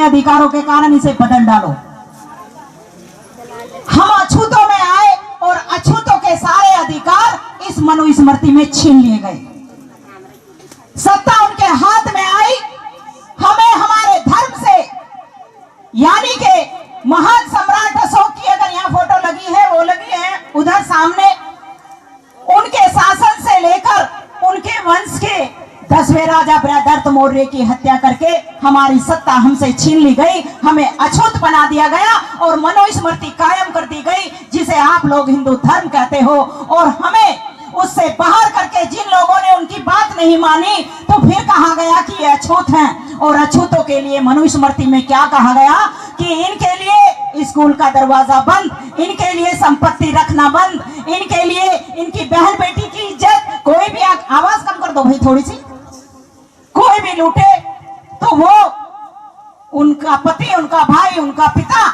अधिकारों के कारण इसे बदल डालो। हम अछूतों में आए और अछूतों के सारे अधिकार इस मनुस्मृति में छीन लिए गए। सत्ता उनके हाथ में आई, हमें हमारे धर्म से, यानी कि महान सम्राट अशोक की अगर यहाँ फोटो लगी है, वो लगी है उधर सामने, उनके शासन से लेकर उनके वंश के 10वें राजा बृहदर्थ मौर्य की हत्या करके हमारी सत्ता हमसे छीन ली गई, हमें अछूत बना दिया गया और मनुस्मृति कायम कर दी गई जिसे आप लोग हिंदू धर्म कहते हो। और हमें उससे बाहर करके जिन लोगों ने उनकी बात नहीं मानी तो फिर कहा गया कि ये अछूत हैं। और अछूतों के लिए मनुस्मृति में क्या कहा गया कि इनके लिए स्कूल का दरवाजा बंद, इनके लिए संपत्ति रखना बंद, इनके लिए इनकी बहन बेटी की इज्जत, कोई भी आवाज कम कर दो भाई थोड़ी सी, कोई भी लूटे तो वो उनका पति, उनका भाई, उनका पिता,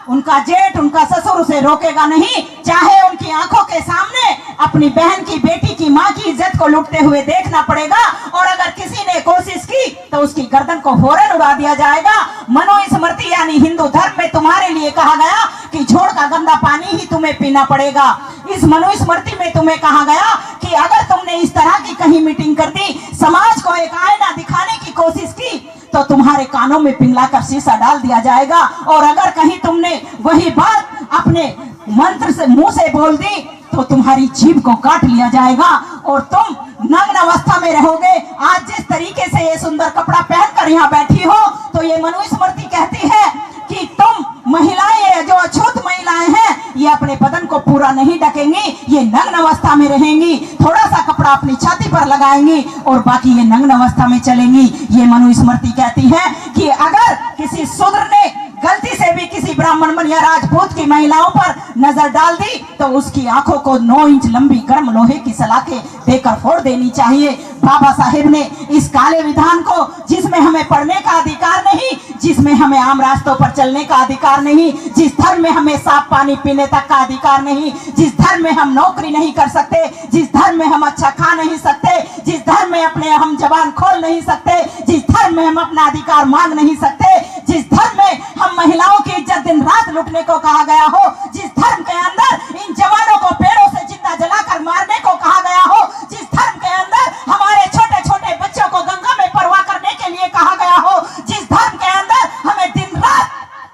उनका जेठ, उनका ससुर उसे रोकेगा नहीं, चाहे उनकी आंखों के सामने अपनी बहन की, बेटी की, माँ की इज्जत को लूटते हुए देखना पड़ेगा। और अगर किसी ने कोशिश की तो उसकी गर्दन को फौरन उड़ा दिया जाएगा। मनुस्मृति यानी हिंदू धर्म में तुम्हारे लिए कहा गया कि झोड़ का गंदा पानी ही तुम्हें पीना पड़ेगा। इस मनुस्मृति में तुम्हें कहा गया कि अगर तुमने इस तरह की कहीं मीटिंग कर दी, समाज को एक आईना दिखाने की कोशिश की, तो तुम्हारे कानों में पिघलाकर शीशा डाल दिया जाएगा। और अगर कहीं तुमने वही बात अपने मंत्र से, मुंह से बोल दी, तो तुम्हारी जीभ को काट लिया जाएगा और तुम नग्न अवस्था में रहोगे। आज जिस तरीके से ये सुंदर कपड़ा पहनकर यहाँ बैठी हो, तो ये मनुस्मृति कहती है कि तुम महिलाएं, जो अछूत महिलाएं हैं, ये अपने बदन को पूरा नहीं ढकेंगी, ये नग्न अवस्था में रहेंगी, थोड़ा सा कपड़ा अपनी छाती पर लगाएंगी और बाकी ये नग्न अवस्था में चलेंगी। ये मनुस्मृति कहती है कि अगर किसी शूद्र ने गलती से भी किसी ब्राह्मण या राजपूत की महिलाओं पर नजर डाल दी तो उसकी आंखों को 9 इंच लंबी गर्म लोहे की सलाखें देकर फोड़ देनी चाहिए। बाबा साहेब ने इस काले विधान को, जिसमें हमें पढ़ने का अधिकार नहीं, जिसमें हमें आम रास्तों पर चलने का अधिकार नहीं, जिस धर्म में हमें साफ पानी पीने तक का अधिकार नहीं, जिस धर्म में हम नौकरी नहीं कर सकते, जिस धर्म में हम अच्छा खा नहीं सकते, जिस धर्म में अपने हम जबान खोल नहीं सकते, जिस धर्म में हम अपना अधिकार मांग नहीं सकते, जिस धर्म में हम महिलाओं की इज्जत दिन रात लूटने को कहा गया हो, जिस धर्म के अंदर इन जवानों को पेड़ों से जिंदा जलाकर मारने को कहा गया हो, जिस धर्म के अंदर हमारे छोटे छोटे बच्चों को गंगा में परवाह करने के लिए कहा गया हो, जिस धर्म के अंदर हमें दिन रात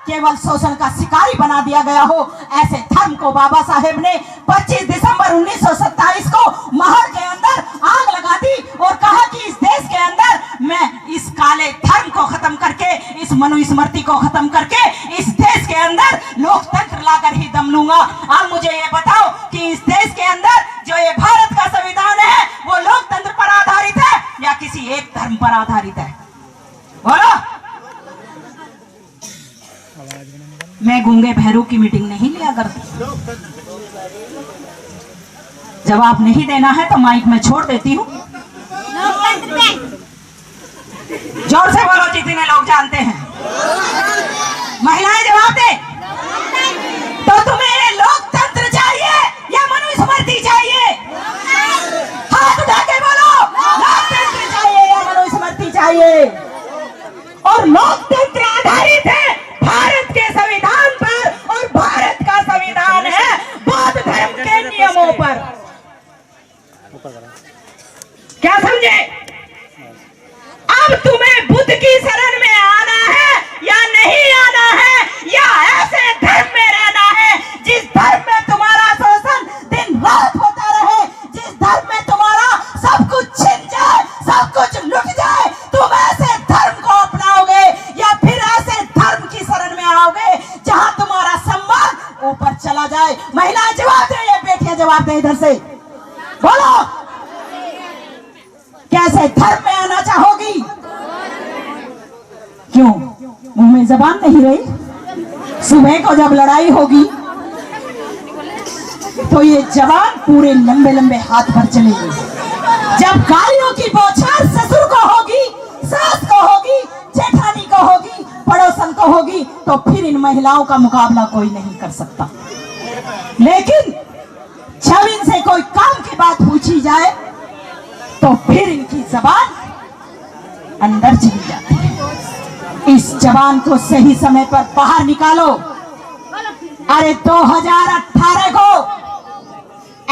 केवल शोषण का शिकारी बना दिया गया हो, ऐसे धर्म को बाबा साहेब ने 25 दिसंबर 1927 को महल के अंदर आग लगा दी और कहा कि इस देश के अंदर मैं इस काले धर्म को खत्म करके, इस मनुस्मृति को खत्म करके इस देश के अंदर लोकतंत्र लाकर ही दम लूंगा। अब मुझे ये बताओ कि इस देश के अंदर जो ये भारत का संविधान है वो लोकतंत्र पर आधारित है या किसी एक धर्म पर आधारित है? बोलो। मैं गूंगे भैरू की मीटिंग नहीं लिया करती। जवाब नहीं देना है तो माइक में छोड़ देती हूँ। जोर से बोलो जितने लोग जानते हैं। महिलाएं जवाब दे। तो तुम्हें लोकतंत्र चाहिए या मनुस्मृति चाहिए? हाथ उठा के बोलो, लोकतंत्र चाहिए या मनुस्मृति चाहिए? और लोकतंत्र आधारित है भारत के संविधान पर और भारत का संविधान है बौद्ध धर्म के नियमों पर। क्या समझे? अब तुम्हें बुद्ध की शरण में आना है या नहीं आना है, या ऐसे धर्म में रहना है जिस धर्म में तुम्हारा शोषण दिन रात होता रहे, जिस धर्म में तुम्हारा सब कुछ छिन जाए, सब कुछ लुट जाए, तुम ऐसे धर्म को अपनाओगे या फिर ऐसे धर्म की शरण में आओगे जहां तुम्हारा सम्मान ऊपर चला जाए? महिलाएं जवाब दे, ये बेटियां जवाब दे, इधर से बोलो। कैसे धर्म में आना चाहोगी? क्यों मुंह में जबान नहीं रही? सुबह को जब लड़ाई होगी तो ये जबान पूरे लंबे लंबे हाथ भर चलेगी। जब गालियों की बौछार ससुर को होगी, सास को होगी, जेठानी को होगी, पड़ोसन को होगी, तो फिर इन महिलाओं का मुकाबला कोई नहीं कर सकता। लेकिन जब इनसे कोई काम की बात पूछी जाए तो फिर इनकी जबान अंदर चली जाती है। इस जवान को सही समय पर बाहर निकालो। अरे 2018 को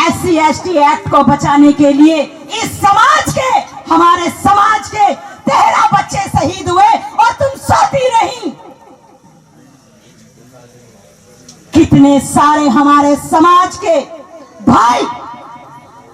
SC/ST एक्ट को बचाने के लिए इस समाज के, हमारे समाज के 13 बच्चे शहीद हुए और तुम सोती रही। कितने सारे हमारे समाज के भाई,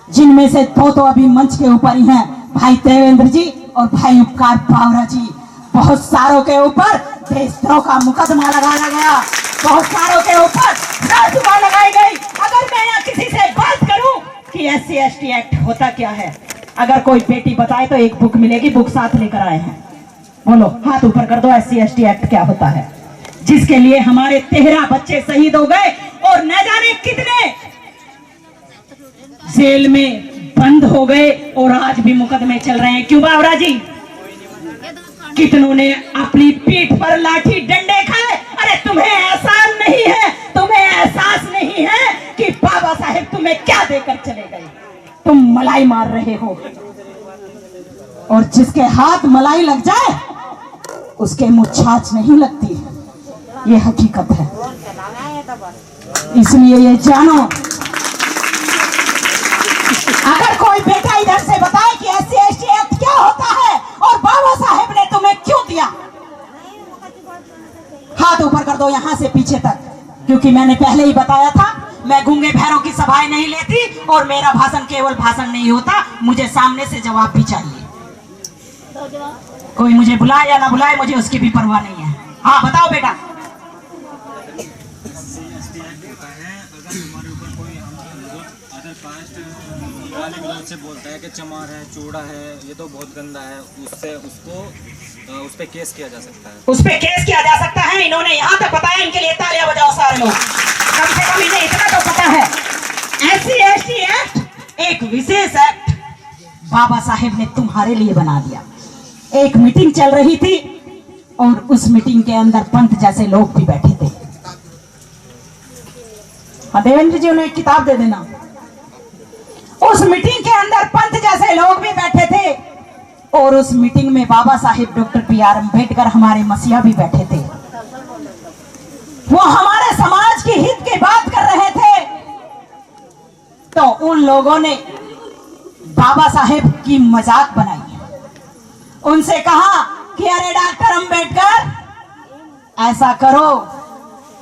जिनमें से दो तो अभी मंच के ऊपर ही हैं, भाई देवेंद्र जी और भाई उपकार बावरा जी, बहुत सारों के ऊपर देशद्रोह का मुकदमा लगाया गया, बहुत सारों के ऊपर राजदुआ लगाई गई। अगर मैं यहाँ किसी से बात करूं कि SC/ST एक्ट होता क्या है, अगर कोई बेटी बताए तो एक बुक मिलेगी, बुक साथ लेकर आए हैं। बोलो, हाथ ऊपर कर दो, SC/ST एक्ट क्या होता है, जिसके लिए हमारे 13 बच्चे शहीद हो गए और न जाने कितने जेल में बंद हो गए और आज भी मुकदमे चल रहे हैं। क्यों बावरा जी? कितनों ने अपनी पीठ पर लाठी डंडे खाए। अरे तुम्हें एहसास नहीं है, तुम्हें एहसास नहीं है कि बाबा साहेब तुम्हें क्या देकर चले गए। तुम मलाई मार रहे हो और जिसके हाथ मलाई लग जाए उसके मुंह छाछ नहीं लगती, ये हकीकत है। इसलिए ये जानो, अगर कोई बेटा इधर से बताए कि SC/ST एक्ट क्या होता है और बाबा साहेब ने तुम्हें क्यों दिया, हाथ ऊपर कर दो यहां से पीछे तक। क्योंकि मैंने पहले ही बताया था, मैं गूंगे भैरों की सभाएं नहीं लेती और मेरा भाषण केवल भाषण नहीं होता, मुझे सामने से जवाब भी चाहिए। कोई मुझे बुलाए या ना बुलाए, मुझे उसकी भी परवाह नहीं है। हाँ बताओ बेटा। से बोलता है कि चमार है, चूड़ा है, ये तो बहुत गंदा है, उससे उस पे केस किया जा सकता है। उस पे केस किया जा सकता है। इन्होंने यहाँ तक बताया, इनके लिए तालियां बजाओ सारे लोग। कम से कम इन्हें इतना तो पता है, SC/ST एक्ट एक विशेष एक्ट बाबा साहेब ने तुम्हारे लिए बना दिया। एक मीटिंग चल रही थी और उस मीटिंग के अंदर पंत जैसे लोग भी बैठे थे। देवेंद्र जी, उन्हें एक किताब दे देना। उस मीटिंग के अंदर पंत जैसे लोग भी बैठे थे और उस मीटिंग में बाबा साहेब डॉक्टर BR अम्बेडकर, हमारे मसीहा भी बैठे थे। वो हमारे समाज के हित की बात कर रहे थे। तो उन लोगों ने बाबा साहेब की मजाक बनाई, उनसे कहा कि अरे डॉक्टर अम्बेडकर ऐसा करो।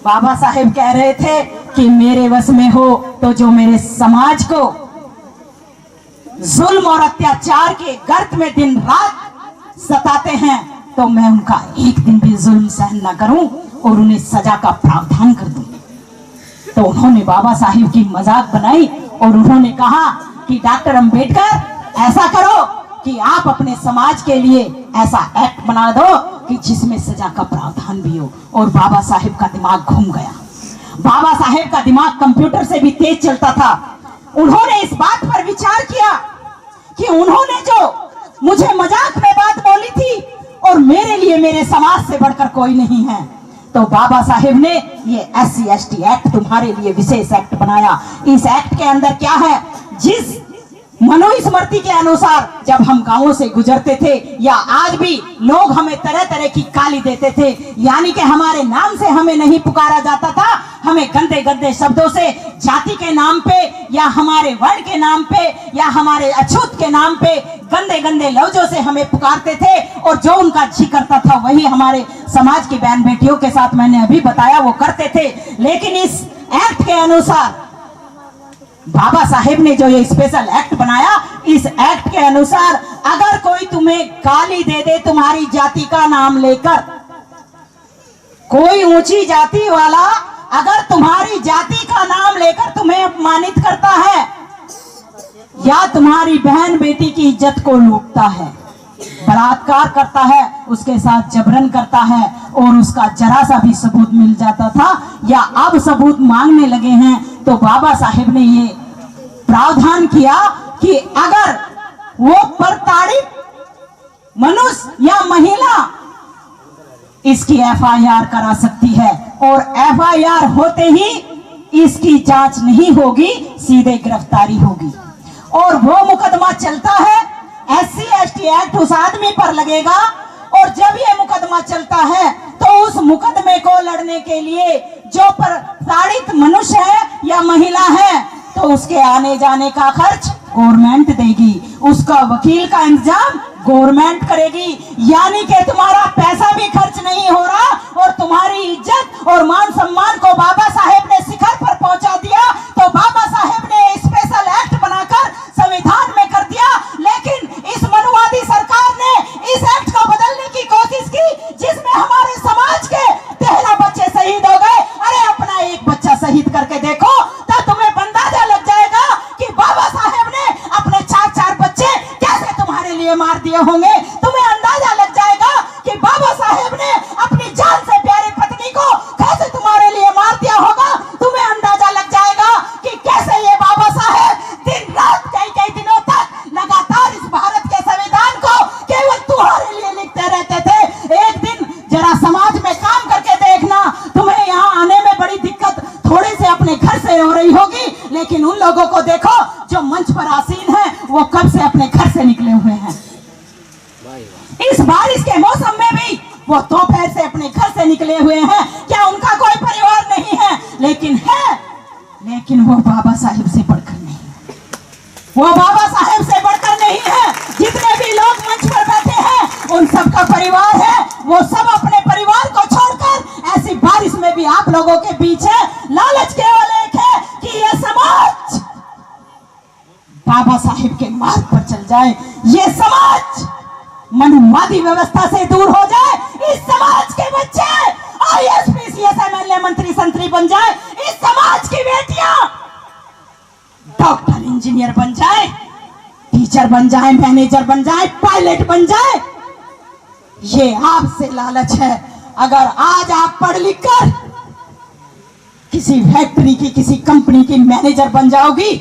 बाबा साहेब कह रहे थे कि मेरे वश में हो तो जो मेरे समाज को जुल्म और अत्याचार के गर्त में दिन रात सताते हैं, तो मैं उनका एक दिन भी जुल्म सहन न करूं और उन्हें सजा का प्रावधान कर दूं। तो उन्होंने बाबा साहिब की मजाक बनाई और उन्होंने कहा कि डॉक्टर अम्बेडकर ऐसा करो कि आप अपने समाज के लिए ऐसा एक्ट बना दो कि जिसमें सजा का प्रावधान भी हो। और बाबा साहेब का दिमाग घूम गया। बाबा साहेब का दिमाग कंप्यूटर से भी तेज चलता था। उन्होंने इस बात पर विचार किया कि उन्होंने जो मुझे मजाक में बात बोली थी और मेरे लिए मेरे समाज से बढ़कर कोई नहीं है, तो बाबा साहेब ने ये SC/ST एक्ट तुम्हारे लिए विशेष एक्ट बनाया। इस एक्ट के अंदर क्या है, जिस मनुस्मृति के अनुसार जब हम गांवों से गुजरते थे या आज भी लोग हमें तरह तरह की गाली देते थे, यानी कि हमारे नाम से हमें नहीं पुकारा जाता था, हमें गंदे गंदे शब्दों से जाति के नाम पे या हमारे वर्ण के नाम पे या हमारे अछूत के नाम पे गंदे गंदे लफ्जों से हमें पुकारते थे और जो उनका जी करता था वही हमारे समाज की बहन बेटियों के साथ मैंने अभी बताया वो करते थे। लेकिन इस एक्ट के अनुसार बाबा साहेब ने जो ये स्पेशल एक्ट बनाया, इस एक्ट के अनुसार अगर कोई तुम्हें गाली दे दे तुम्हारी जाति का नाम लेकर, कोई ऊंची जाति वाला अगर तुम्हारी जाति का नाम लेकर तुम्हें अपमानित करता है या तुम्हारी बहन बेटी की इज्जत को लूटता है, बलात्कार करता है, उसके साथ जबरन करता है और उसका जरा सा भी सबूत मिल जाता था या अब सबूत मांगने लगे हैं, तो बाबा साहेब ने ये प्रावधान किया कि अगर वो प्रताड़ित मनुष्य या महिला इसकी FIR करा सकती है और FIR होते ही इसकी जांच नहीं होगी, सीधे गिरफ्तारी होगी और वो मुकदमा चलता है। SC/ST एक्ट उस आदमी पर लगेगा और जब ये मुकदमा चलता है तो उस मुकदमे को लड़ने के लिए जो प्रताड़ित मनुष्य है या महिला है तो उसके आने जाने का खर्च गवर्नमेंट देगी, उसका वकील का इंतजाम गवर्नमेंट करेगी। यानी कि तुम्हारा पैसा भी खर्च नहीं हो रहा और तुम्हारी इज्जत और मान सम्मान को बाबा साहेब ने शिखर पर पहुंचा दिया। तो बाबा साहेब ने स्पेशल एक्ट बनाकर संविधान में कर दिया, लेकिन इस मनुवादी सरकार ने इस एक्ट को बदलने की कोशिश की जिसमें हमारे समाज के 13 बच्चे शहीद हो गए। अरे अपना एक बच्चा शहीद करके देखो तो तुम्हें अंदाजा लग जाएगा कि बाबा साहेब ने अपने 4-4 बच्चे कैसे तुम्हारे लिए मार दिए होंगे। तुम्हें अंदाजा लग जाएगा कि बाबा साहेब ने अपनी जान से प्यारी पत्नी को कैसे तुम्हारे लिए मार दिया होगा। तुम्हें अंदाजा लग जाएगा कि कैसे ये बाबा साहेब दिन रात कई दिनों तक लगातार इस भारत के संविधान को केवल तुम्हारे लिए लिखते रहते थे। एक दिन जरा समाज में काम करके देखना, तुम्हें यहाँ आने में बड़ी दिक्कत थोड़े से अपने घर से हो रही होगी, लेकिन उन लोगों को देखो जो मंच पर आसीन है वो कब से अपने घर से निकले हुए हैं। इस बारिश के मौसम में भी वो दोपहर से अपने घर से निकले हुए हैं। क्या उनका कोई परिवार नहीं है? लेकिन वो बाबा साहेब से बढ़कर नहीं, वो बाबा साहेब से बढ़कर नहीं है। जितने भी लोग मंच पर बैठे हैं उन सबका परिवार है, वो सब अपने परिवार को छोड़कर ऐसी बारिश में भी आप लोगों के बीच है। लालच केवल एक है कि ये समाज बाबा साहेब के मार्ग पर चल जाए, ये समाज मनुवादी व्यवस्था से दूर हो जाए, इस समाज के बच्चे IAS, PCS, MLA, मंत्री संतरी बन जाए, इस समाज की बेटियां डॉक्टर इंजीनियर बन जाए, टीचर बन जाए, मैनेजर बन जाए, पायलट बन जाए। ये आपसे लालच है। अगर आज आप पढ़ लिख कर किसी फैक्ट्री की, किसी कंपनी की मैनेजर बन जाओगी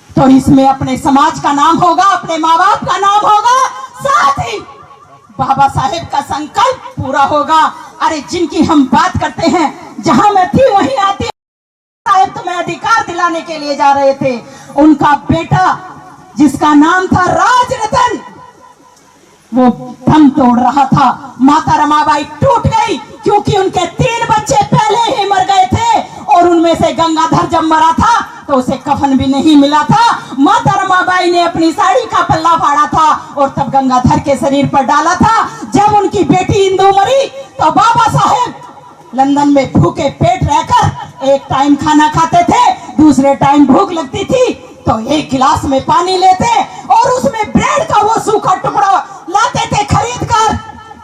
तो इसमें अपने समाज का नाम होगा, अपने माँ बाप का नाम होगा, साथ ही बाबा साहेब का संकल्प पूरा होगा। अरे जिनकी हम बात करते हैं, जहां मैं थी वहीं आती साहेब तुम्हें अधिकार दिलाने के लिए जा रहे थे। उनका बेटा जिसका नाम था राजरतन, वो दम तोड़ रहा था। माता रमाबाई टूट गई क्योंकि उनके 3 बच्चे पहले ही मर गए थे और उनमें से गंगाधर जब मरा था तो उसे कफन भी नहीं मिला था। माता रमाबाई ने अपनी साड़ी का पल्ला फाड़ा था और तब गंगाधर के शरीर पर डाला था। जब उनकी बेटी इंदू मरी तो बाबा साहेब लंदन में भूखे पेट रहकर एक टाइम खाना खाते थे, दूसरे टाइम भूख लगती थी तो एक गिलास में पानी लेते और उसमें ब्रेड का वो सूखा टुकड़ा लाते थे खरीद कर,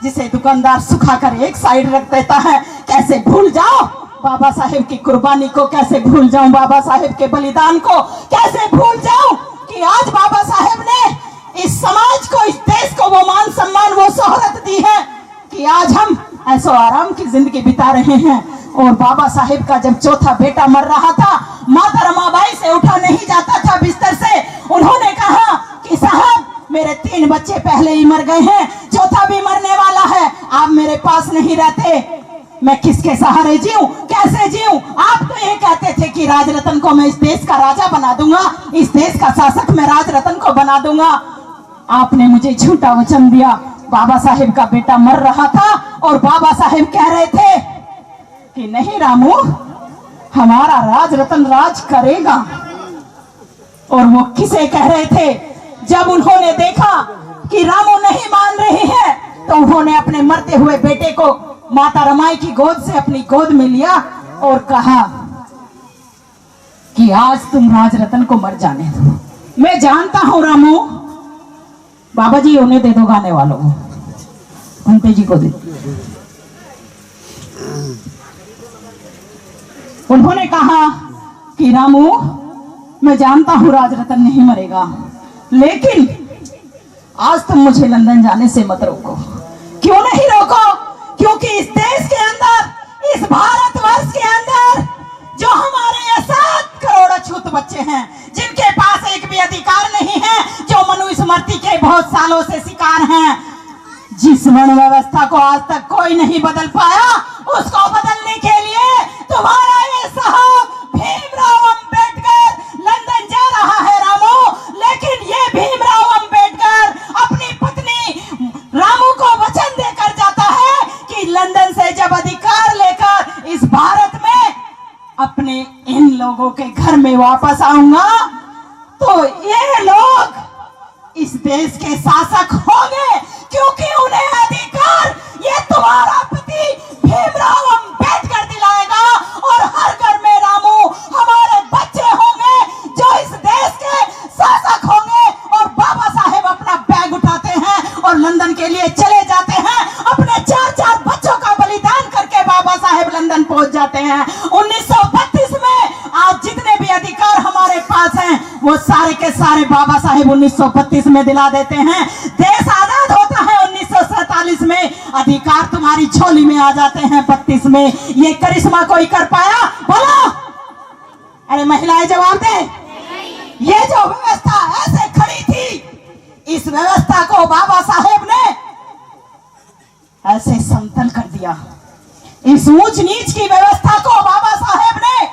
जिसे दुकानदार सुखाकर एक साइड रख देता है। कैसे भूल जाओ बाबा साहेब की कुर्बानी को, कैसे भूल जाऊं बाबा साहेब के बलिदान को, कैसे भूल जाऊं कि आज बाबा साहेब ने इस समाज को, इस देश को वो मान सम्मान, वो शोहरत दी है कि आज हम ऐसो आराम की जिंदगी बिता रहे हैं। और बाबा साहेब का जब चौथा बेटा मर रहा था, माता रमाबाई से उठा नहीं जाता था बिस्तर से। उन्होंने कहा कि साहब मेरे 3 बच्चे पहले ही मर गए हैं, चौथा भी मरने वाला है, आप मेरे पास नहीं रहते, मैं किसके सहारे जीऊं, कैसे जीऊं? आप तो ये कहते थे कि राजरतन को मैं इस देश का राजा बना दूंगा, इस देश का शासक मैं राजरतन को बना दूंगा। आपने मुझे झूठा वचन दिया। बाबा साहेब का बेटा मर रहा था और बाबा साहेब कह रहे थे कि नहीं रामू, हमारा राजरतन राज करेगा। और वो किसे कह रहे थे? जब उन्होंने देखा कि रामू नहीं मान रही है तो उन्होंने अपने मरते हुए बेटे को माता रमाई की गोद से अपनी गोद में लिया और कहा कि आज तुम राजरतन को मर जाने दो। मैं जानता हूं रामू, बाबा जी उन्हें दे दो गाने वालों को, कुंते जी को दे। उन्होंने कहा कि रामू मैं जानता हूं राजरतन नहीं मरेगा, लेकिन आज तुम मुझे लंदन जाने से मत रोको। क्यों नहीं रोको? क्योंकि इस देश के अंदर, इस भारतवर्ष के अंदर जो हमारे ये 7 करोड़ अछूत बच्चे हैं, जिनके पास एक भी अधिकार नहीं है, जो मनुस्मृति के बहुत सालों से शिकार हैं, जिस वर्ण व्यवस्था को आज तक कोई नहीं बदल पाया, उसको बदलने के लिए तुम्हारा ये साहब भीमराव अंबेडकर लंदन जा रहा है रामू। लेकिन ये भीमराव अंबेडकर अपनी पत्नी रामू को वचन लोगों के घर में वापस आऊंगा तो ये लोग इस देश के शासक होंगे, क्योंकि उन्हें अधिकार ये तुम्हारा पति भीमराव अंबेडकर दिलाएगा। और हर घर में रामू हमारे बच्चे होंगे जो इस देश के शासक होंगे। और बाबा साहेब अपना बैग उठाते हैं और लंदन के लिए चले जाते हैं। अपने 4-4 बच्चों का बलिदान करके बाबा साहेब लंदन पहुंच जाते हैं। 1932 में आज जितने भी अधिकार हमारे पास हैं वो सारे के सारे बाबा साहेब 1932 में दिला देते हैं। देश आजाद होता है 1947 में, अधिकार तुम्हारी झोली में आ जाते हैं 32 में। ये करिश्मा कोई कर पाया? बोलो, अरे महिलाएं जवाब दे। ये जो व्यवस्था ऐसे खड़ी थी, इस व्यवस्था को बाबा साहेब ने ऐसे समतल कर दिया। इस ऊंच नीच की व्यवस्था को बाबा साहेब ने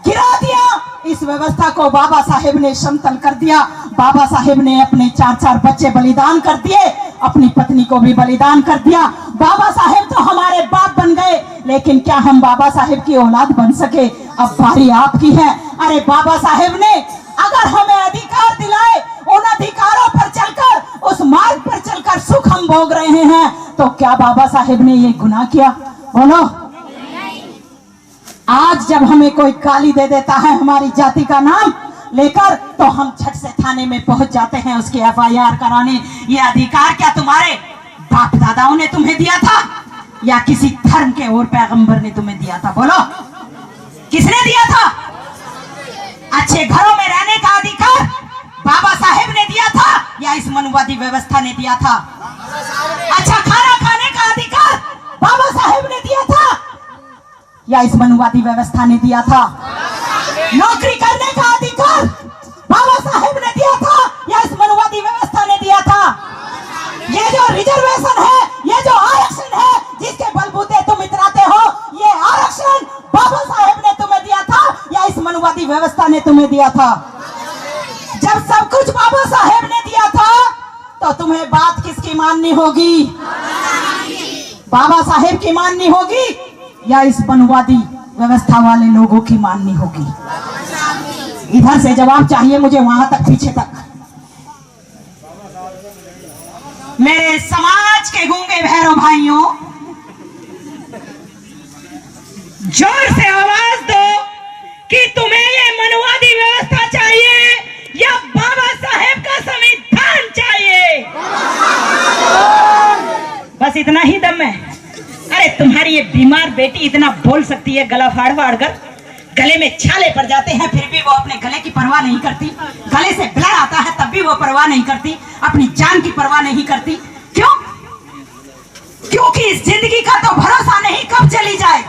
गिरा दिया। इस व्यवस्था को बाबा साहेब ने समतल कर दिया। बाबा साहेब ने अपने 4-4 बच्चे बलिदान कर दिए, अपनी पत्नी को भी बलिदान कर दिया। बाबा साहेब तो हमारे बाप बन गए, लेकिन क्या हम बाबा साहेब की औलाद बन सके? अब बारी आपकी है। अरे बाबा साहेब ने अगर हमें अधिकार दिलाए, उन अधिकारों पर चलकर, उस मार्ग पर चलकर सुख हम भोग रहे हैं, तो क्या बाबा साहेब ने ये गुनाह किया? बोलो। आज जब हमें कोई गाली दे देता है हमारी जाति का नाम लेकर, तो हम झट से थाने में पहुंच जाते हैं उसकी FIR कराने। ये अधिकार क्या तुम्हारे बाप दादाओं ने तुम्हें दिया था या किसी धर्म के और पैगंबर ने तुम्हें दिया था? बोलो, किसने दिया था? अच्छे घरों में रहने का अधिकार बाबा साहेब ने दिया था या इस मनुवादी व्यवस्था ने दिया था? अच्छा खाना खाने का अधिकार बाबा साहेब ने दिया था या इस मनुवादी व्यवस्था ने दिया था? नौकरी करने का अधिकार बाबा साहेब ने दिया था या इस मनुवादी व्यवस्था ने दिया था? ये जो रिजर्वेशन है, ये जो आरक्षण है जिसके बलबूते तुम इतराते हो, ये आरक्षण बाबा साहेब ने तुम्हें दिया था या इस मनुवादी व्यवस्था ने तुम्हें दिया था? जब सब कुछ बाबा साहेब ने दिया था तो तुम्हें बात किसकी माननी होगी? बाबा साहेब की माननी होगी या इस मनुवादी व्यवस्था वाले लोगों की माननी होगी? इधर से जवाब चाहिए मुझे, वहां तक, पीछे तक। मेरे समाज के गूंगे भैरव भाइयों, जोर से आवाज दो कि तुम्हें ये मनुवादी व्यवस्था चाहिए या बाबा साहेब का संविधान चाहिए? बस इतना ही दम है। अरे तुम्हारी ये बीमार बेटी इतना बोल सकती है, गला फाड़ फाड़ कर, गले में छाले पड़ जाते हैं फिर भी वो अपने गले की परवाह नहीं करती। गले से ब्लड आता है तब भी वो परवाह नहीं करती, अपनी जान की परवाह नहीं करती। क्यों? क्योंकि इस जिंदगी का तो भरोसा नहीं कब चली जाए।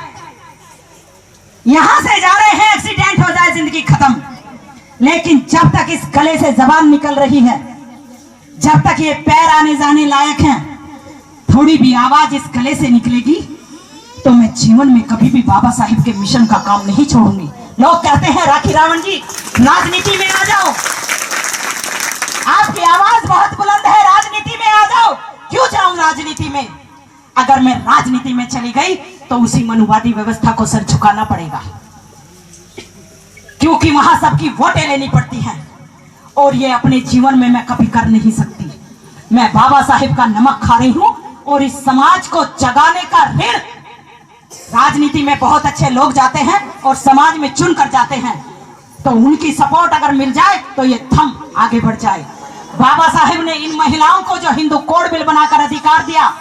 यहां से जा रहे हैं, एक्सीडेंट हो जाए, जिंदगी खत्म। लेकिन जब तक इस गले से जबान निकल रही है, जब तक ये पैर आने जाने लायक हैं, थोड़ी भी आवाज इस गले से निकलेगी तो मैं जीवन में कभी भी बाबा साहिब के मिशन का काम नहीं छोड़ूंगी। लोग कहते हैं राखी रावण जी राजनीति में आ जाओ, आपकी आवाज बहुत बुलंद है, राजनीति में आ जाओ। क्यों जाऊं राजनीति में? अगर मैं राजनीति में चली गई तो उसी मनुवादी व्यवस्था को सर झुकाना पड़ेगा, क्योंकि वहां सबकी वोटें लेनी पड़ती हैं और ये अपने जीवन में मैं कभी कर नहीं सकती। मैं बाबा साहिब का नमक खा रही हूं और इस समाज को जगाने का ऋण, राजनीति में बहुत अच्छे लोग जाते हैं और समाज में चुन कर जाते हैं, तो उनकी सपोर्ट अगर मिल जाए तो ये थम आगे बढ़ जाए। बाबा साहेब ने इन महिलाओं को जो हिंदू कोड बिल बनाकर अधिकार दिया,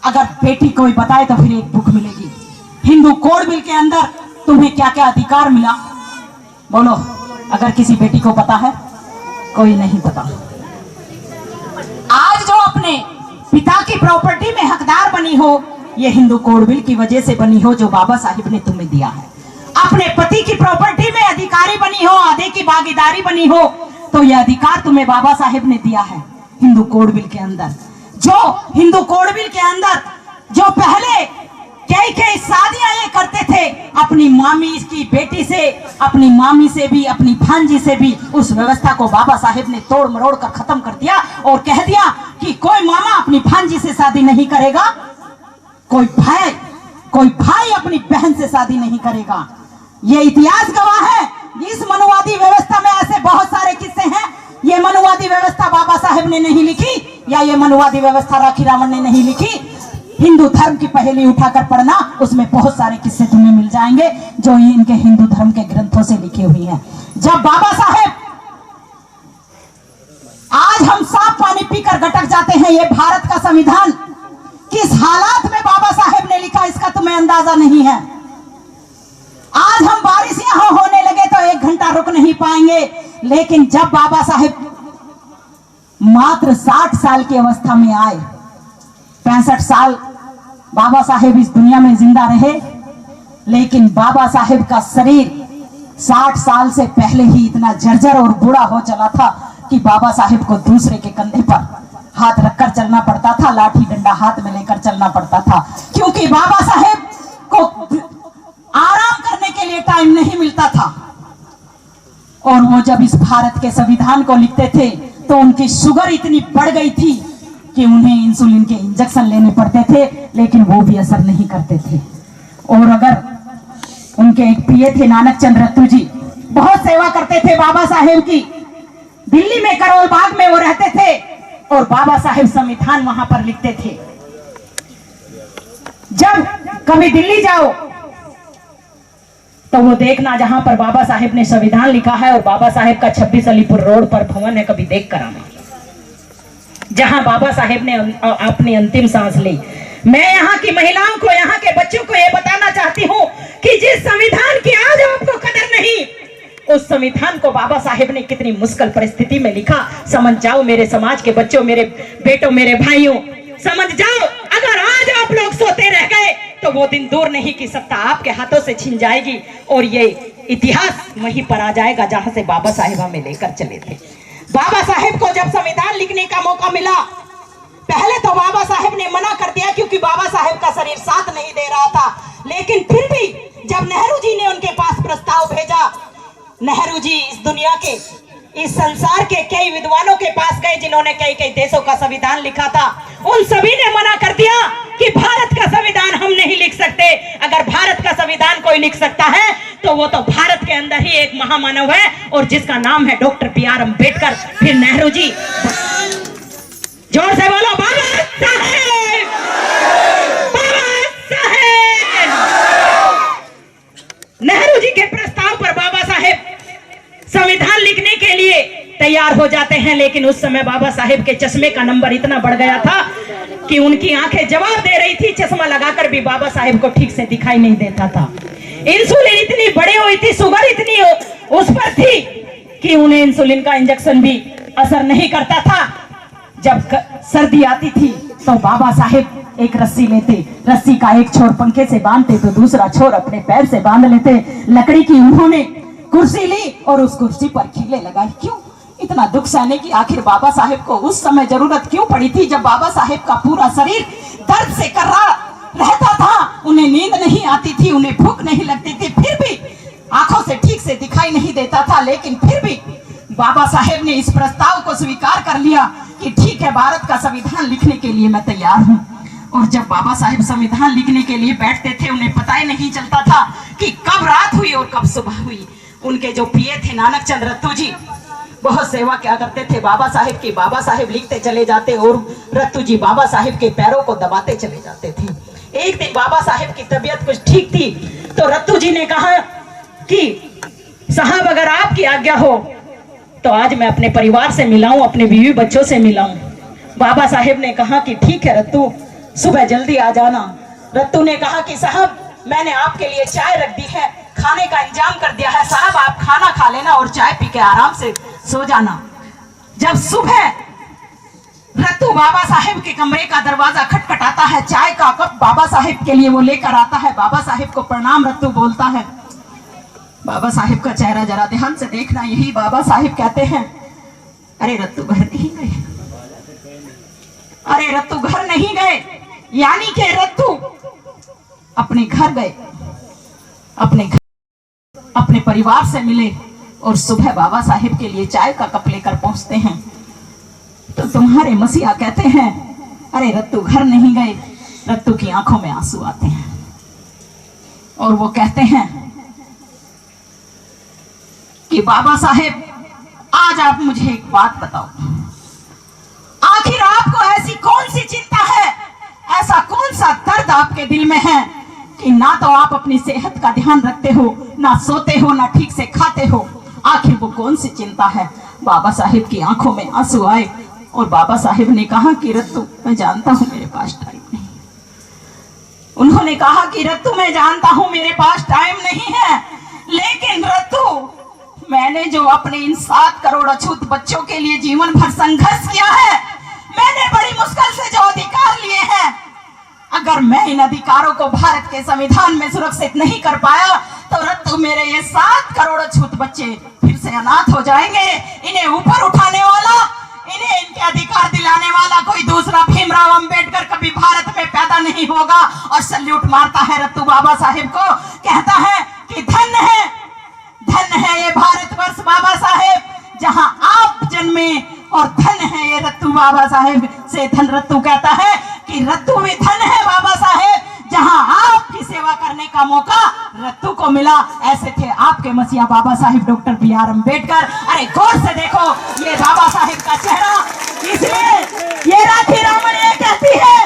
अगर बेटी कोई बताए तो फिर एक बुक मिलेगी। हिंदू कोड बिल के अंदर तुम्हें क्या क्या अधिकार मिला, बोलो। अगर किसी बेटी को पता है? कोई नहीं पता। आज जो अपने पिता की प्रॉपर्टी में हकदार बनी हो, ये हिंदू कोड बिल की वजह से बनी हो, जो बाबा साहिब ने तुम्हें दिया है। अपने पति की प्रॉपर्टी में अधिकारी बनी हो, आधे की भागीदारी बनी हो, तो यह अधिकार तुम्हें बाबा साहिब ने दिया है हिंदू कोड बिल के अंदर। जो हिंदू कोड बिल के अंदर जो पहले कई शादियां ये करते थे अपनी मामी की बेटी से, अपनी मामी से भी, अपनी भांजी से भी, उस व्यवस्था को बाबा साहेब ने तोड़ मरोड़ कर खत्म कर दिया और कह दिया कि कोई मामा अपनी भांजी से शादी नहीं करेगा, कोई भाई अपनी बहन से शादी नहीं करेगा। ये इतिहास गवाह है। इस मनुवादी व्यवस्था में ऐसे बहुत सारे किस्से हैं। ये मनुवादी व्यवस्था बाबा साहेब ने नहीं लिखी, या ये मनुवादी व्यवस्था राखी रावण ने नहीं लिखी। हिंदू धर्म की पहेली उठाकर पढ़ना, उसमें बहुत सारे किस्से तुम्हें मिल जाएंगे जो इनके हिंदू धर्म के ग्रंथों से लिखी हुई हैं। जब बाबा साहेब, आज हम साफ पानी पीकर गटक जाते हैं, ये भारत का संविधान किस हालात में बाबा साहेब ने लिखा इसका तुम्हें अंदाजा नहीं है। आज हम बारिश यहां होने लगे तो 1 घंटा रुक नहीं पाएंगे, लेकिन जब बाबा साहेब मात्र 60 साल की अवस्था में आए, 65 साल बाबा साहेब इस दुनिया में जिंदा रहे, लेकिन बाबा साहेब का शरीर 60 साल से पहले ही इतना जर्जर और बूढ़ा हो चला था कि बाबा साहेब को दूसरे के कंधे पर हाथ रखकर चलना पड़ता था, लाठी डंडा हाथ में लेकर चलना पड़ता था, क्योंकि बाबा साहेब को आराम करने के लिए टाइम नहीं मिलता था। और वो जब इस भारत के संविधान को लिखते थे तो उनकी शुगर इतनी बढ़ गई थी कि उन्हें इंसुलिन के इंजेक्शन लेने पड़ते थे, लेकिन वो भी असर नहीं करते थे। और अगर उनके एक प्रिय थे नानक चंद रत्तू जी, बहुत सेवा करते थे बाबा साहेब की। दिल्ली में करोल बाग में वो रहते थे और बाबा साहेब संविधान वहां पर लिखते थे। जब कभी दिल्ली जाओ तो वो देखना जहां पर बाबा साहेब ने संविधान लिखा है और बाबा साहेब का 26 अलीपुर रोड पर भवन है, कभी देख कर आना, जहां बाबा साहेब ने अपनी अंतिम सांस ली। मैं यहाँ की महिलाओं को, यहाँ के बच्चों को यह बताना चाहती हूँ कि जिस संविधान की आज आपको कदर नहीं, उस संविधान को बाबा साहेब ने कितनी मुश्किल परिस्थिति में लिखा, समझ जाओ मेरे समाज के बच्चों, मेरे बेटों, मेरे भाइयों, समझ जाओ। अगर आज आप लोग सोते रह गए तो वो दिन दूर नहीं कि सत्ता आपके हाथों से छिन जाएगी और ये इतिहास वहीं पर आ जाएगा जहां से बाबा साहेब हमें लेकर चले थे। बाबा साहेब को जब संविधान लिखने का मौका मिला, पहले तो बाबा साहेब ने मना कर दिया क्योंकि बाबा साहेब का शरीर साथ नहीं दे रहा था, लेकिन फिर भी जब नेहरू जी ने उनके पास प्रस्ताव भेजा, नेहरू जी इस दुनिया के, इस संसार के कई विद्वानों के पास गए जिन्होंने कई कई देशों का संविधान लिखा था, उन सभी ने मना कर दिया कि भारत का संविधान हम नहीं लिख सकते। अगर भारत का संविधान कोई लिख सकता है तो वो तो भारत के अंदर ही एक महामानव है और जिसका नाम है डॉक्टर B.R. अम्बेडकर। फिर नेहरू जी, जोर से बोलो बाबा साहेब, बाबा साहेब। नेहरू जी के प्रस्ताव पर बाबा साहेब संविधान लिखने के लिए तैयार हो जाते हैं, लेकिन उस समय बाबा साहेब के चश्मे का नंबर इतना बढ़ गया था कि उनकी आंखें जवाब दे रही थी, चश्मा लगाकर भी बाबा साहेब को ठीक से दिखाई नहीं देता था। इंसुलिन इतनी बढ़ी हुई थी, शुगर इतनी उस पर थी कि उन्हें इंसुलिन का इंजेक्शन भी असर नहीं करता था। जब सर्दी आती थी तो बाबा साहेब एक रस्सी लेते, रस्सी का एक छोर पंखे से बांधते तो दूसरा छोर अपने पैर से बांध लेते। लकड़ी की उन्होंने कुर्सी ली और उस कुर्सी पर कीले लगाई। क्यों इतना दुख सहने की आखिर बाबा साहेब को उस समय जरूरत क्यों पड़ी थी, जब बाबा साहेब का पूरा शरीर दर्द से कर्रा रहता था, उन्हें नींद नहीं आती थी, उन्हें भूख नहीं लगती थी, फिर भी आंखों से ठीक से दिखाई नहीं देता था, लेकिन फिर भी बाबा साहेब ने इस प्रस्ताव को स्वीकार कर लिया कि ठीक है, भारत का संविधान लिखने के लिए मैं तैयार हूँ। और जब बाबा साहेब संविधान लिखने के लिए बैठते थे, उन्हें पता ही नहीं चलता था कि कब रात हुई और कब सुबह हुई। उनके जो प्रिय थे नानक चंद रत्तू जी, बहुत सेवा क्या करते थे बाबा साहेब की। बाबा साहेब लिखते चले जाते और रत्तू जी बाबा साहेब के पैरों को दबाते चले जाते थे। एक दिन बाबा साहेब की तबीयत कुछ ठीक थी तो रत्तू जी ने कहा कि साहब अगर आपकी आज्ञा हो तो आज मैं अपने परिवार से मिलाऊं, अपने बीवी बच्चों से मिलाऊं। बाबा साहेब ने कहा कि ठीक है रत्तू, सुबह जल्दी आ जाना। रत्तू ने कहा कि साहब मैंने आपके लिए चाय रख दी है, खाने का इंतजाम कर दिया है, साहब आप खाना खा लेना और चाय पी के आराम से सो जाना। जब सुबह रत्तू बाबा साहेब के कमरे का दरवाजा खटखटाता है, चाय का कप बाबा साहेब के लिए वो लेकर आता है। बाबा साहेब को प्रणाम रत्तू बोलता है। बाबा साहेब का चेहरा जरा ध्यान से देखना, यही बाबा साहेब कहते हैं, अरे रत्तू घर नहीं गए, अरे रत्तू घर नहीं गए, यानी कि रत्तू अपने घर गए, अपने परिवार से मिले और सुबह बाबा साहेब के लिए चाय का कप लेकर पहुंचते हैं। तो तुम्हारे मसीहा कहते हैं, अरे रत्तू घर नहीं गए। रत्तू की आंखों में आंसू आते हैं और वो कहते हैं कि बाबा साहेब, आज आप मुझे एक बात बताओ, आखिर आपको ऐसी कौन सी चिंता है, ऐसा कौन सा दर्द आपके दिल में है कि ना तो आप अपनी सेहत का ध्यान रखते हो, ना सोते हो, ना ठीक से खाते हो। आखिर वो कौन सी चिंता है? बाबा साहेब की आंखों में आंसू आए और बाबा साहेब ने कहा कि रत्तू, मैं जानता हूं मेरे पास टाइम नहीं। उन्होंने कहा कि रत्तू, मैं जानता हूं मेरे पास टाइम नहीं है, लेकिन रत्तू, मैंने जो अपने इन 7 करोड़ अछूत बच्चों के लिए जीवन भर संघर्ष किया है, मैंने बड़ी मुश्किल से जो अधिकार लिए हैं, अगर मैं इन अधिकारों को भारत के संविधान में सुरक्षित नहीं कर पाया तो रत्तू, मेरे ये 7 करोड़ अछूत बच्चे फिर से अनाथ हो जाएंगे। इन्हें ऊपर उठाने वाला, इन्हें इनके अधिकार दिलाने वाला कोई दूसरा भीमराव अंबेडकर कभी भारत में पैदा नहीं होगा। और सल्यूट मारता है रत्तू बाबा साहेब को, कहता है कि धन्य है ये भारतवर्ष बाबा साहेब, जहां आप जन्मे, और धन्य है ये रत्तू बाबा साहेब से धन रत्तू कहता है कि रत्तू भी धन्य है बाबा साहेब, जहां आपकी सेवा करने का मौका रत्तू को मिला। ऐसे थे आपके मसीहा बाबा साहेब डॉक्टर बी.आर. अम्बेडकर। अरे गौर से देखो ये बाबा साहेब का चेहरा। इसलिए ये राखी रामन ये कहती है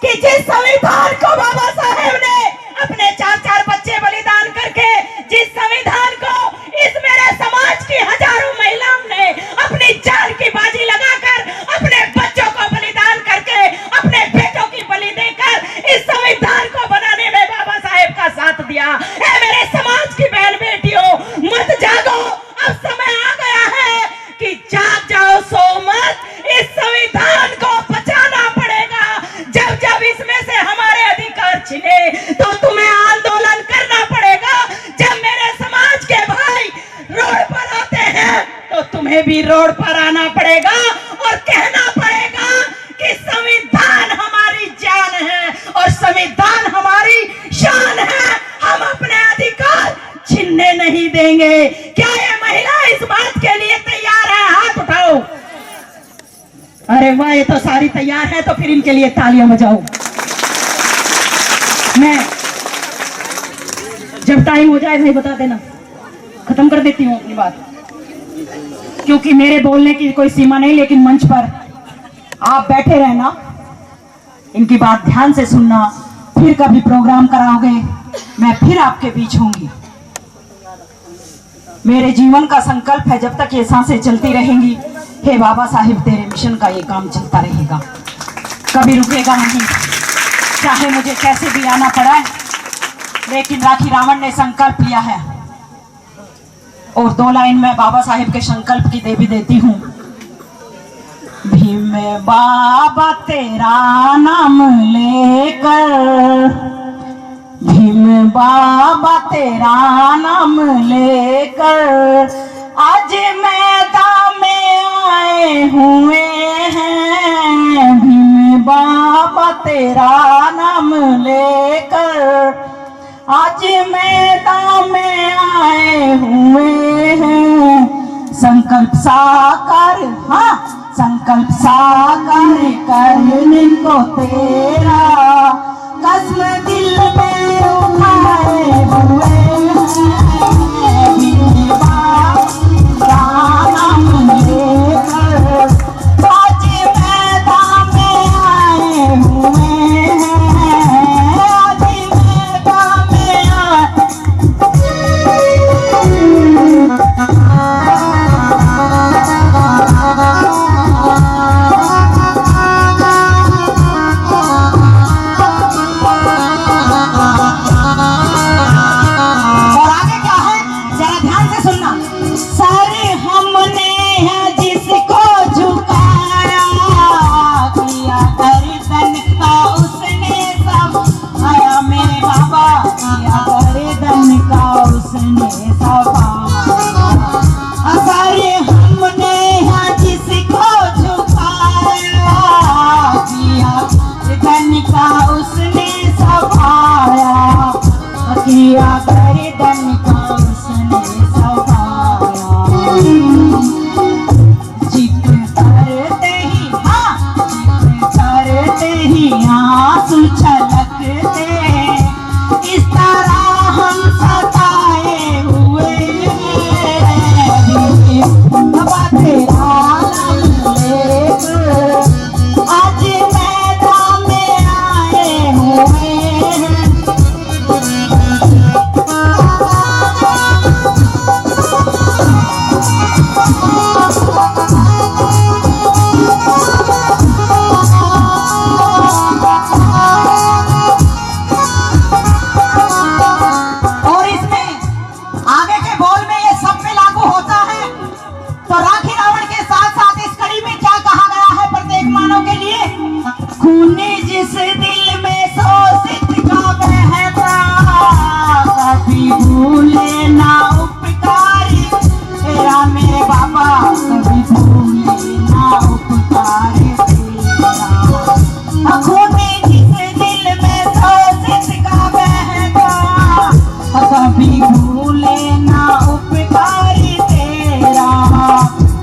कि जिस संविधान को बाबा साहेब ने अपने 4-4 बच्चे बलिदान करके, जिस संविधान को इस मेरे समाज की हजारों महिलाओं ने अपनी जान की बाजी लगाकर, अपने बच्चों को बलिदान करके, अपने बेटों की बलि देकर इस संविधान को बनाने में बाबा साहेब का साथ दिया। ऐ मेरे समाज की बहन बेटियों, मत जागो, अब समय आ गया है कि जाग जाओ, सो मत। इस संविधान को बचाना पड़ेगा। जब जब इसमें से हमारे अधिकार छिने तो तुम्हें आंदोलन करना पड़ेगा। जब मेरे समाज के भाई रोड पर आते हैं तो तुम्हें भी रोड पर आना पड़ेगा और कहना पड़ेगा कि संविधान हमारी जान है और संविधान हमारी शान है। हम अपने अधिकार छीनने नहीं देंगे। क्या ये महिला इस बात के लिए तैयार है? हाथ उठाओ। अरे वाह, ये तो सारी तैयार है, तो फिर इनके लिए तालियां बजाओ। मैं जब टाइम हो जाए भाई बता देना, खत्म कर देती हूँ अपनी बात, क्योंकि मेरे बोलने की कोई सीमा नहीं। लेकिन मंच पर आप बैठे रहना, इनकी बात ध्यान से सुनना। फिर कभी प्रोग्राम कराओगे, मैं फिर आपके बीच होंगी। मेरे जीवन का संकल्प है, जब तक ये सांसें चलती रहेंगी, हे बाबा साहिब, तेरे मिशन का ये काम चलता रहेगा, कभी रुकेगा नहीं, चाहे मुझे कैसे भी आना पड़ा। लेकिन राखी रावण ने संकल्प लिया है, और 2 लाइन में बाबा साहिब के संकल्प की देवी देती हूँ। भीम बाबा तेरा नाम लेकर, भीम बाबा तेरा नाम लेकर आज मैदान में आए हुए हैं। भीम बाबा तेरा नाम लेकर आज मैदान में आए हुए हैं। संकल्प साकार, हाँ, संकल्प साकार करने को तेरा, कसम दिल पे उठाए हुए हैं। भीम बाबा नाम लेकर आज मैदान में आए हुए हैं। आज मैदान में आए तो राखी रावण के साथ साथ इस कड़ी में क्या कहा गया है प्रत्येक मानव के लिए? खून जिस दिल में शोषित का बहता, कभी भूले ना उपकारी तेरा मेरे बाबा, कभी भूले ना उपकारी तेरा। खून जिस दिल में शोषित का बहता, कभी भूले ना उपकारी तेरा,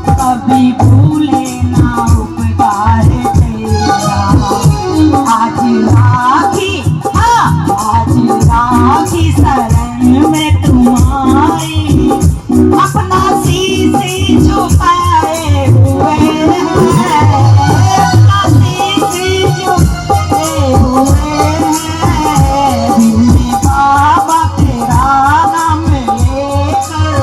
कभी भूले ना उपकारी तेरा। आज राखी, आज राखी शरण में तुम्हारी, अपना शीश झुकाए हुए हैं, अपना शीश झुकाए हुए हैं। दिल में बाबा तेरा नाम लेकर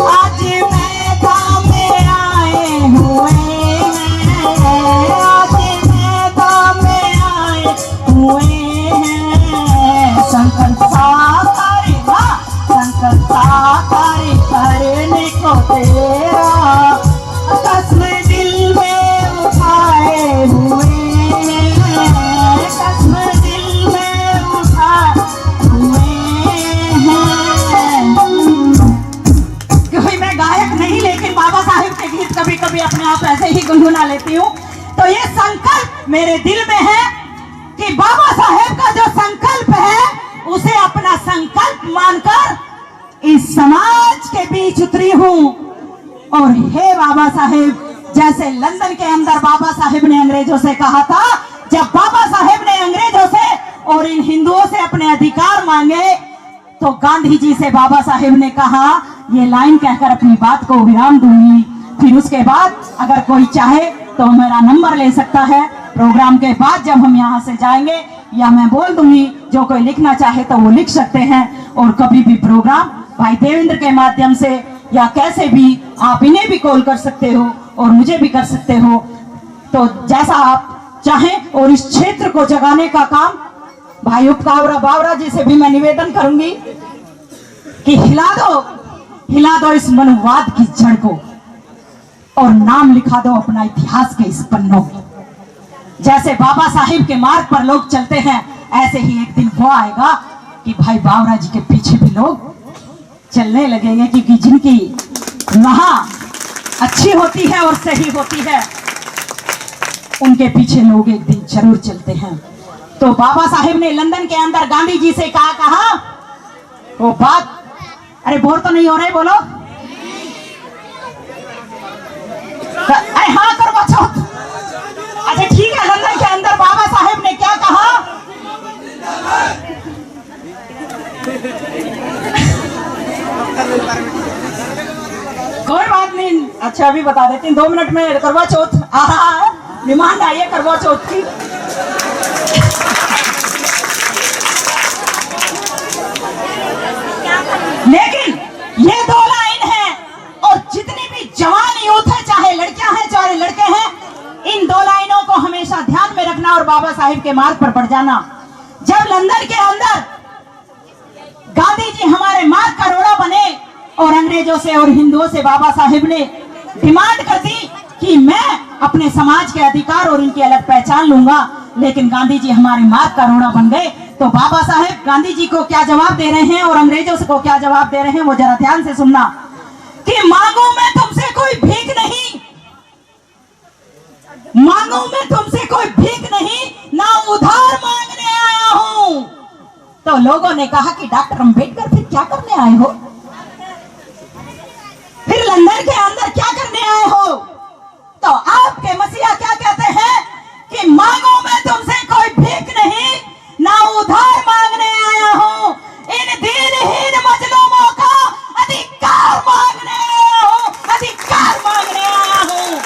आज मैदान में आए हुए हैं, आज मैदान में आए हुए हैं। संकल्प साकारी, संकल्प साकारी करने को तेरा, कसम दिल में उठाए हुए हैं, कसम दिल में उठाए हुए हैं। क्योंकि मैं गायक नहीं, लेकिन बाबा साहिब के गीत कभी कभी अपने आप ऐसे ही गुनगुना लेती हूँ। तो ये संकल्प मेरे दिल में है कि बाबा साहेब का जो संकल्प है उसे अपना संकल्प मानकर इस समाज के बीच उतरी हूँ। और हे बाबा साहेब, जैसे लंदन के अंदर बाबा साहेब ने अंग्रेजों से कहा था, जब बाबा साहेब ने अंग्रेजों से और इन हिंदुओं से अपने अधिकार मांगे, तो गांधी जी से बाबा साहेब ने कहा, ये लाइन कहकर अपनी बात को विराम दूंगी। फिर उसके बाद अगर कोई चाहे तो मेरा नंबर ले सकता है। प्रोग्राम के बाद जब हम यहाँ से जाएंगे, या मैं बोल दूंगी, जो कोई लिखना चाहे तो वो लिख सकते हैं। और कभी भी प्रोग्राम भाई देवेंद्र के माध्यम से या कैसे भी आप इन्हें भी कॉल कर सकते हो और मुझे भी कर सकते हो, तो जैसा आप चाहें। और इस क्षेत्र को जगाने का काम भाई उपकावरा बावरा जी से भी मैं निवेदन करूंगी कि हिला दो इस मनुवाद की जड़ को और नाम लिखा दो अपना इतिहास के इस पन्नों में। जैसे बाबा साहिब के मार्ग पर लोग चलते हैं, ऐसे ही एक दिन वो आएगा कि भाई बावरा जी के पीछे भी लोग चलने लगेंगे, क्योंकि जिनकी राह अच्छी होती है और सही होती है, उनके पीछे लोग एक दिन जरूर चलते हैं। तो बाबा साहिब ने लंदन के अंदर गांधी जी से कहा वो बात, अरे बोर तो नहीं हो रहे, बोलो। अरे हाँ, करवा चौथ। अच्छा ठीक है, लंदन के अंदर बाबा साहेब ने क्या कहा? कोई बात नहीं, अच्छा अभी बता देती हूँ, 2 मिनट में। करवा चौथ डिमांड आई है करवा चौथ की। लेकिन ये 2 लाइन है, और जितनी भी जवान यूथ है, चाहे लड़कियां हैं चाहे लड़के हैं, इन 2 लाइनों को हमेशा ध्यान में रखना और बाबा साहिब के मार्ग पर बढ़ जाना। जब लंदन के अंदर गांधी जी हमारे मार्ग का रोड़ा बने और अंग्रेजों से और हिंदुओं से बाबा साहिब ने डिमांड कर दी कि मैं अपने समाज के अधिकार और इनकी अलग पहचान लूंगा, लेकिन गांधी जी हमारे मार्ग का रोड़ा बन गए। तो बाबा साहेब गांधी जी को क्या जवाब दे रहे हैं और अंग्रेजों को क्या जवाब दे रहे हैं, वो जरा ध्यान से सुनना। कि मांगू मैं तुमसे कोई भीख नहीं, मांगू मैं तुमसे कोई भीख नहीं, ना उधार मांगने आया हूं। तो लोगों ने कहा कि डॉक्टर अंबेडकर फिर क्या करने आए हो, फिर लंदन के अंदर क्या करने आए हो? तो आपके मसीहा क्या कहते हैं कि मांगो मैं तुमसे कोई भीख नहीं, ना उधार मांगने आया हूं, इन दीनहीन मजलूमों का अधिकार मांगने आया हूं, अधिकार मांगने आया हूं।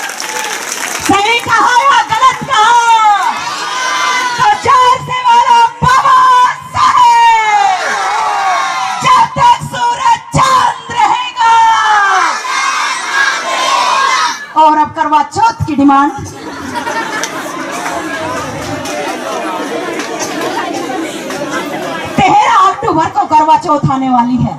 सही कहा या गलत कहा? तो 4 से वाला बाबा साहेब, जब तक सूरज चांद रहेगा। और अब करवा चौथ की डिमांड। 13 अक्टूबर को करवा चौथ आने वाली है।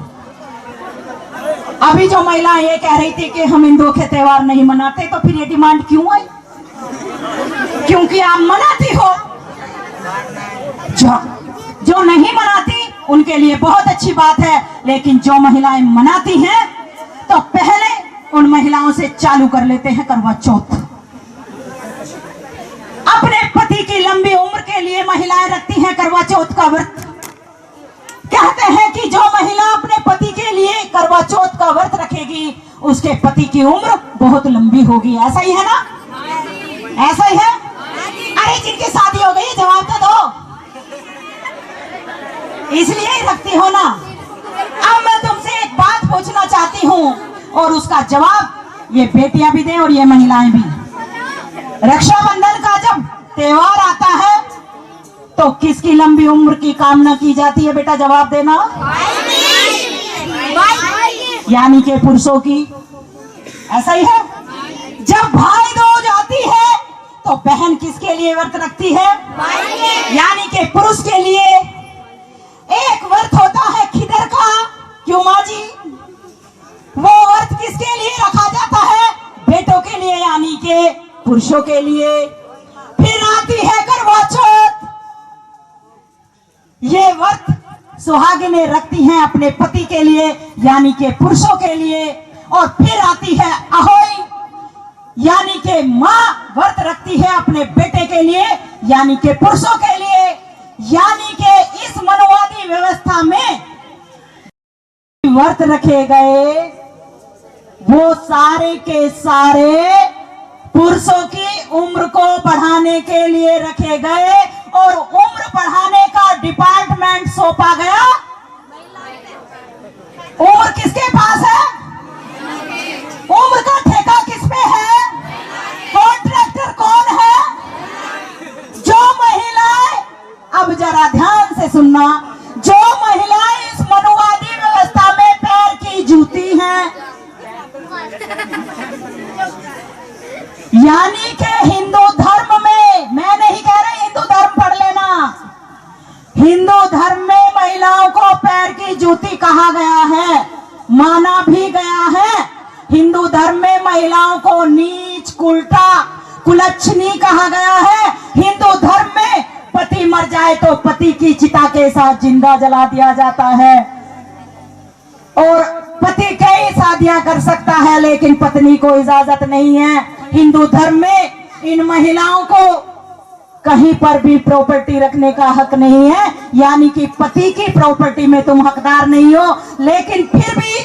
अभी जो महिलाएं ये कह रही थी कि हम हिंदुओं के त्योहार नहीं मनाते, तो फिर ये डिमांड क्यों आई? क्योंकि आप मनाती हो। जो नहीं मनाती उनके लिए बहुत अच्छी बात है, लेकिन जो महिलाएं मनाती हैं तो पहले उन महिलाओं से चालू कर लेते हैं करवा चौथ। अपने पति की लंबी उम्र के लिए महिलाएं रखती हैं करवा चौथ का व्रत। कहते हैं कि जो महिला अपने पति के लिए करवा चौथ का व्रत रखेगी उसके पति की उम्र बहुत लंबी होगी। ऐसा ही है ना? ऐसा ही है? अरे जिनकी शादी हो गई जवाब तो दो, इसलिए ही रखती हो ना। अब मैं तुमसे एक बात पूछना चाहती हूँ और उसका जवाब ये बेटियां भी दें और ये महिलाएं भी। रक्षाबंधन का जब त्योहार आता है तो किसकी लंबी उम्र की कामना की जाती है? बेटा जवाब देना। यानी कि पुरुषों की। ऐसा ही है? जब भाई दूज आती है तो बहन किसके लिए व्रत रखती है? यानी कि पुरुष के लिए। एक व्रत होता है खिदर का, क्यों माँ जी? वो व्रत किसके लिए रखा जाता है? बेटों के लिए, यानी कि पुरुषों के लिए। फिर आती है करवा चौथ। ये व्रत सुहागिनें रखती हैं अपने पति के लिए, यानी कि पुरुषों के लिए। और फिर आती है अहोई, यानी कि माँ व्रत रखती है अपने बेटे के लिए, यानी कि पुरुषों के लिए। यानी कि इस मनुवादी व्यवस्था में व्रत रखे गए वो सारे के सारे पुरुषों की उम्र को बढ़ाने के लिए रखे गए, और उम्र बढ़ाने का डिपार्टमेंट सौंपा गया। उम्र किसके पास है? उम्र का ठेका किस पे है? कॉन्ट्रैक्टर कौन है? जो महिलाएं, अब जरा ध्यान से सुनना, जो महिलाएं इस मनुवादी व्यवस्था में पैर की जूती हैं, यानी कि हिंदू धर्म में, मैं नहीं कह रही हिंदू धर्म पढ़ लेना, हिंदू धर्म में महिलाओं को पैर की जूती कहा गया है, माना भी गया है। हिंदू धर्म में महिलाओं को नीच, उल्टा, कुलच्छनी कहा गया है। हिंदू धर्म में पति मर जाए तो पति की चिता के साथ जिंदा जला दिया जाता है, और पति कई शादियां कर सकता है लेकिन पत्नी को इजाजत नहीं है। हिंदू धर्म में इन महिलाओं को कहीं पर भी प्रॉपर्टी रखने का हक नहीं है, यानी कि पति की प्रॉपर्टी में तुम हकदार नहीं हो। लेकिन फिर भी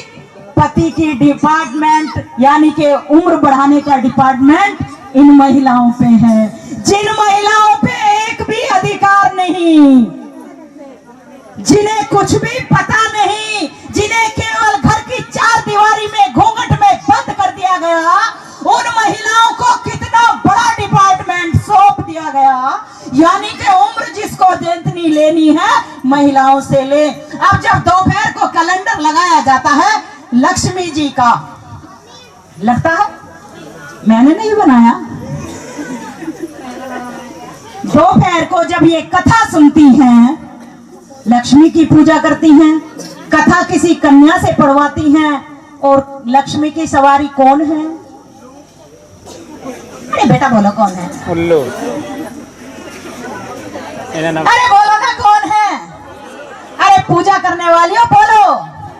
पति की डिपार्टमेंट, यानी कि उम्र बढ़ाने का डिपार्टमेंट इन महिलाओं पे है। जिन महिलाओं पे एक भी अधिकार नहीं, जिन्हें कुछ भी पता नहीं, जिन्हें केवल घर की चार दीवारी में घूंघट में बंद कर दिया गया, उन महिलाओं को कितना बड़ा डिपार्टमेंट सौंप दिया गया। यानी कि उम्र जिसको जितनी लेनी है महिलाओं से ले। अब जब दोपहर को कैलेंडर लगाया जाता है लक्ष्मी जी का, लगता है मैंने नहीं बनाया, दोपहर को जब ये कथा सुनती हैं, लक्ष्मी की पूजा करती हैं, कथा किसी कन्या से पढ़वाती हैं, और लक्ष्मी की सवारी कौन है? अरे बेटा बोलो कौन है? उल्लू। अरे बोलो ना कौन है? अरे पूजा करने वाली हो, बोलो।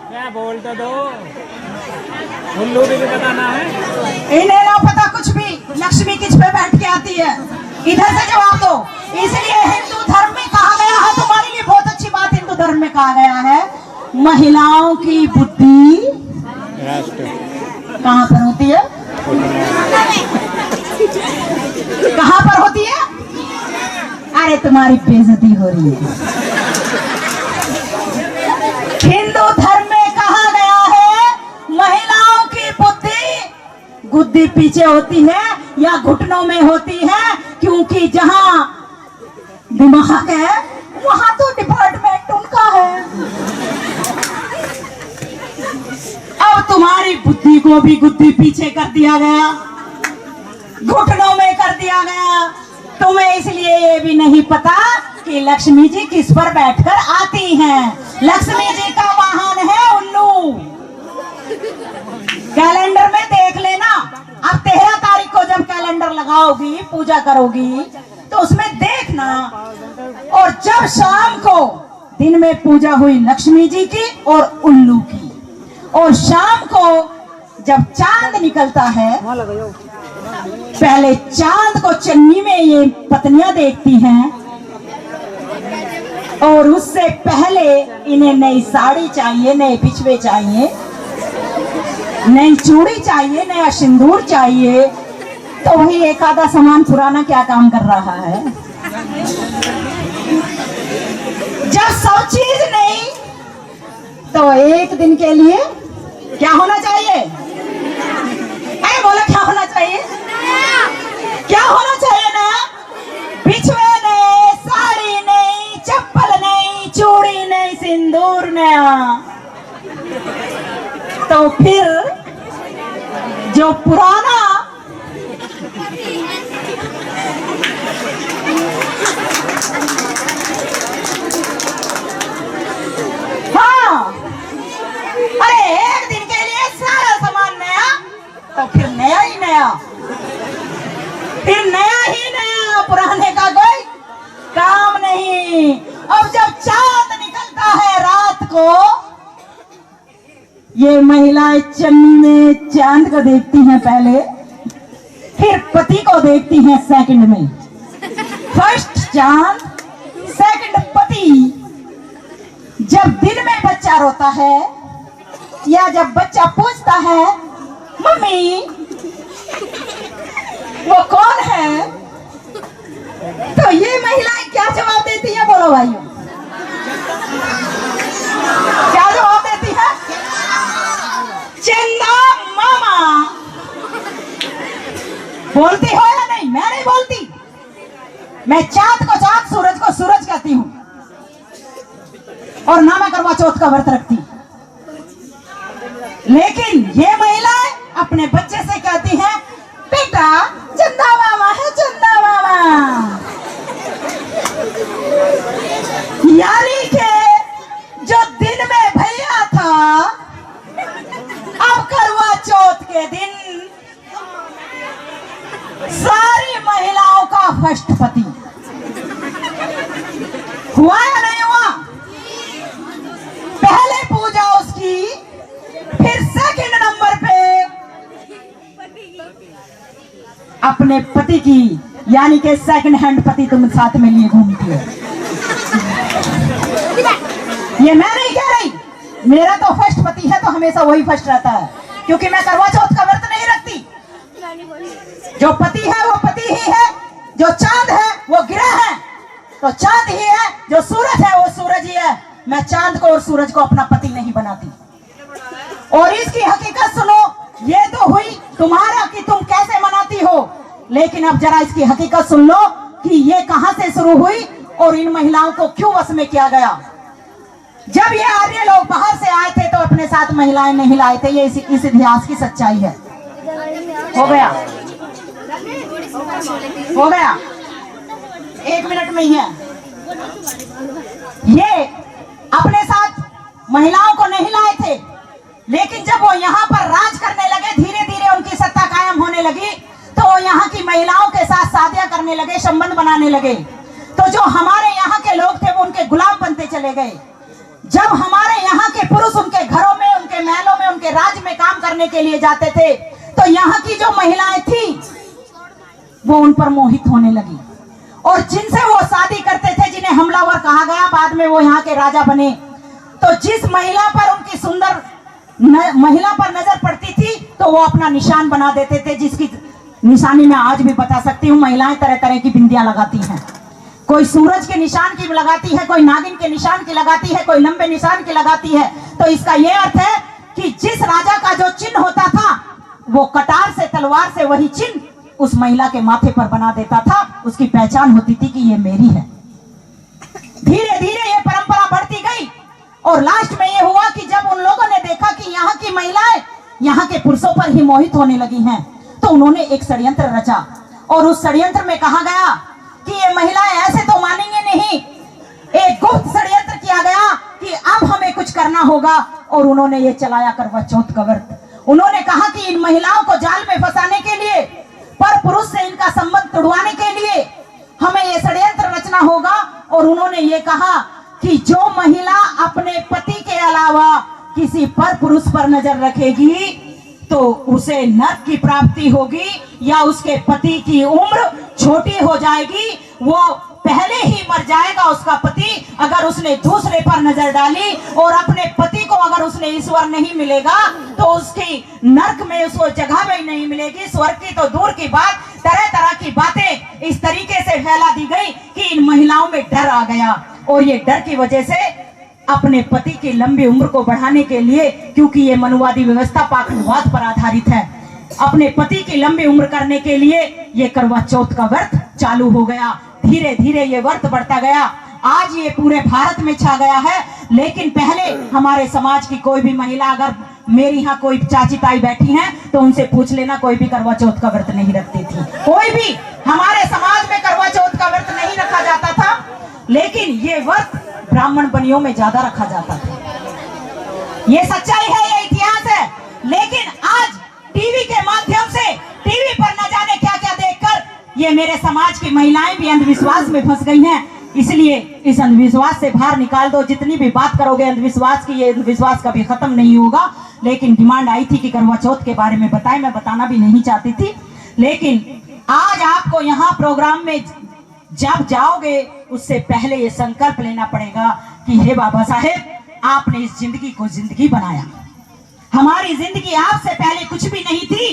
क्या बोल तो दो। उल्लू भी बताना है। इन्हें ना पता कुछ भी। लक्ष्मी किस पे बैठ के आती है? इधर से जवाब दो। इसलिए हिंदू धर्म में कहा गया है, तुम्हारे लिए बहुत अच्छी बात हिंदू धर्म में कहा गया है, महिलाओं की बुद्धि कहाँ पर होती है? कहाँ पर होती है? अरे तुम्हारी बेइज्जती हो रही है। हिंदू धर्म में कहा गया है महिलाओं की बुद्धि गुद्दी पीछे होती है या घुटनों में होती है, क्योंकि जहां दिमाग है वहां तो डिपार्टमेंट उनका है। अब तुम्हारी बुद्धि को भी गुद्दी पीछे कर दिया गया, घुटनों में कर दिया गया। तुम्हें इसलिए ये भी नहीं पता कि लक्ष्मी जी किस पर बैठकर आती हैं। लक्ष्मी जी का वाहन है उल्लू। कैलेंडर में देख लेना। अब 13 तारीख को जब कैलेंडर लगाओगी, पूजा करोगी, तो उसमें देखना। और जब शाम को, दिन में पूजा हुई लक्ष्मी जी की और उल्लू की, और शाम को जब चांद निकलता है, पहले चांद को चन्नी में ये पत्नियां देखती हैं, और उससे पहले इन्हें नई साड़ी चाहिए, नए बिछवे चाहिए, नई चूड़ी चाहिए, नया सिंदूर चाहिए। तो वही एक आधा सामान पुराना क्या काम कर रहा है। जब सब चीज नहीं, तो एक दिन के लिए क्या होना चाहिए? बोला क्या होना चाहिए? क्या होना चाहिए ना? बिछवे नहीं, साड़ी नहीं, चप्पल नहीं, चूड़ी नहीं, सिंदूर नया। तो फिर जो पुराना हाँ, अरे एक दिन के लिए सारा सामान नया, तो फिर नया ही नया, फिर नया ही नया, पुराने का कोई काम नहीं। अब जब चांद निकलता है रात को, ये महिलाएं चन्नी में चांद को देखती हैं पहले, फिर पति को देखती हैं सेकंड में। फर्स्ट चांद, सेकंड पति। जब दिन में बच्चा रोता है, या जब बच्चा पूछता है मम्मी वो कौन है, तो ये महिलाएं क्या जवाब देती है? बोलो भाइयों, क्या जवाब देती है? चंदा मामा। बोलती हो या नहीं? मैं नहीं बोलती। मैं चांद को चांद, सूरज को सूरज कहती हूँ, और ना मैं करवा चौथ का व्रत रखती। लेकिन ये महिलाएं अपने बच्चे से कहती हैं बेटा चंदा मामा है, चंदा मामा। यानी कि जो दिन में भैया था, अब करवा चौथ के दिन सारी महिलाओं का फर्स्ट पति हुआ या नहीं हुआ? पहले पूजा उसकी, फिर सेकंड नंबर पे अपने पति की, यानी कि सेकंड हैंड पति तुम साथ में लिए घूमती हो। ये मैं नहीं कह रही, मेरा तो फर्स्ट पति है, तो हमेशा वही फर्स्ट रहता है, क्योंकि मैं करवा चौथ का व्रत नहीं रखती। जो पति है वो पति ही है, जो चांद है वो ग्रह है, तो चांद ही है, जो सूरज है वो सूरज ही है। मैं चांद को और सूरज को अपना पति नहीं बनाती। और इसकी हकीकत सुनो, ये तो हुई तुम्हारा कि तुम कैसे मनाती हो, लेकिन अब जरा इसकी हकीकत सुन लो कि ये कहां से शुरू हुई और इन महिलाओं को क्यों वश में किया गया। जब ये आर्य लोग बाहर से आए थे तो अपने साथ महिलाएं नहीं लाए थे, ये इस इतिहास की सच्चाई है। हो गया, हो गया, 1 मिनट में ही है। ये अपने साथ महिलाओं को नहीं लाए थे, लेकिन जब वो यहाँ पर राज करने लगे, धीरे धीरे उनकी सत्ता कायम होने लगी, तो वो यहाँ की महिलाओं के साथ शादियां करने लगे, संबंध बनाने लगे। तो जो हमारे यहाँ के लोग थे वो उनके गुलाम बनते चले गए। जब हमारे यहाँ के पुरुष उनके घरों में, उनके महलों में, उनके राज में काम करने के लिए जाते थे, तो यहाँ की जो महिलाएं थी वो उन पर मोहित होने लगी, और जिनसे वो शादी करते थे, जिन्हें हमलावर कहा गया, बाद में वो यहाँ के राजा बने। तो जिस महिला पर उनकी सुंदर महिला पर नजर पड़ती थी, तो वो अपना निशान बना देते थे, जिसकी निशानी मैं आज भी बता सकती हूँ। महिलाएं तरह तरह की बिंदियां लगाती हैं, कोई सूरज के निशान की लगाती है, कोई नागिन के निशान की लगाती है, कोई लंबे निशान की लगाती है। तो इसका यह अर्थ है कि जिस राजा का जो चिन्ह होता था, वो कटार से, तलवार से वही चिन्ह उस महिला के माथे पर बना देता था। उसकी पहचान होती थी कि ये मेरी है। धीरे धीरे ये परंपरा बढ़ती गई, और लास्ट में ये हुआ कि जब उन लोगों ने देखा कि यहाँ की महिलाएं यहाँ के पुरुषों पर ही मोहित होने लगी हैं, तो उन्होंने एक षड्यंत्र रचा, और उस षड्यंत्र में कहा गया कि ये महिलाएं ऐसे तो मानेंगे नहीं। एक गुप्त षड्यंत्र किया गया कि अब हमें कुछ करना होगा, और उन्होंने ये चलाया करवा चौथ का व्रत। उन्होंने कहा कि इन महिलाओं को जाल में फंसाने के लिए, पर पुरुष से इनका संबंध तोड़वाने के लिए हमें ये षड्यंत्र रचना होगा। और उन्होंने ये कहा कि जो महिला अपने पति के अलावा किसी पर पुरुष पर नजर रखेगी तो उसे नरक की प्राप्ति होगी, या उसके पति की उम्र छोटी हो जाएगी, वो पहले ही मर जाएगा उसका पति, अगर उसने दूसरे पर नजर डाली। और अपने पति को अगर उसने ईश्वर नहीं मिलेगा तो उसकी नरक में उसको जगह भी नहीं मिलेगी। स्वर्ग की तो दूर की बात, तरह तरह की बातें इस तरीके से फैला दी गई कि इन महिलाओं में डर आ गया। और ये डर की वजह से अपने पति की लंबी उम्र को बढ़ाने के लिए, क्योंकि ये मनुवादी व्यवस्था पाखंडवाद पर आधारित है, अपने पति की लंबी उम्र करने के लिए ये करवा चौथ का व्रत चालू हो गया। धीरे धीरे ये व्रत बढ़ता गया, आज ये पूरे भारत में छा गया है। लेकिन पहले हमारे समाज की कोई भी महिला, अगर मेरी यहाँ कोई चाची ताई बैठी हैं तो उनसे पूछ लेना, कोई भी करवा चौथ का व्रत नहीं रखती थी। कोई भी हमारे समाज में करवा चौथ का व्रत नहीं रखा जाता था, लेकिन ये व्रत ब्राह्मण बनियों में ज्यादा रखा जाता था। ये सच्चाई है, ये इतिहास है। लेकिन आज टीवी के माध्यम से, टीवी पर न जाने क्या क्या देखकर ये मेरे समाज की महिलाएं भी अंधविश्वास में फंस गई हैं। इसलिए इस अंधविश्वास से बाहर निकाल दो। जितनी भी बात करोगे अंधविश्वास की, ये अंधविश्वास कभी खत्म नहीं होगा। लेकिन डिमांड आई थी कि करवा चौथ के बारे में बताएं, मैं बताना भी नहीं चाहती थी। लेकिन आज आपको यहाँ प्रोग्राम में जब जाओगे उससे पहले ये संकल्प लेना पड़ेगा कि हे बाबा साहेब, आपने इस जिंदगी को जिंदगी बनाया। हमारी जिंदगी आपसे पहले कुछ भी नहीं थी,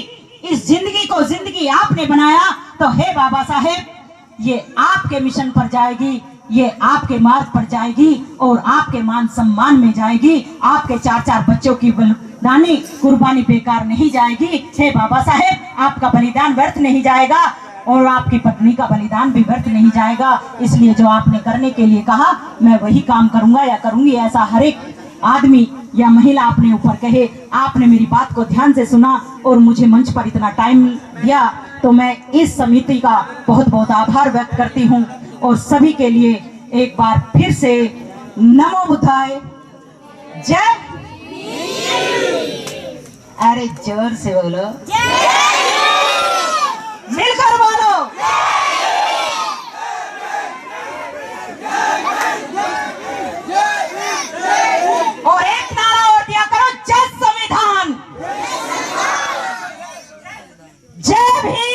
इस जिंदगी को जिंदगी आपने बनाया। तो हे बाबा साहेब, ये आपके मिशन पर जाएगी, ये आपके मार्ग पर जाएगी और आपके मान सम्मान में जाएगी। आपके 4-4 बच्चों की बलिदानी कुर्बानी बेकार नहीं जाएगी। हे बाबा साहेब, आपका बलिदान व्यर्थ नहीं जाएगा और आपकी पत्नी का बलिदान भी व्यर्थ नहीं जाएगा। इसलिए जो आपने करने के लिए कहा, मैं वही काम करूंगा या करूंगी। ऐसा हर एक आदमी या महिला अपने ऊपर कहे। आपने मेरी बात को ध्यान से सुना और मुझे मंच पर इतना टाइम दिया, तो मैं इस समिति का बहुत बहुत आभार व्यक्त करती हूँ। और सभी के लिए एक बार फिर से नमो बुद्धाय, जय। अरे जोर से बोलो, मिलकर बोलो। और एक नारा और दिया करो, जय संविधान, जय भीम।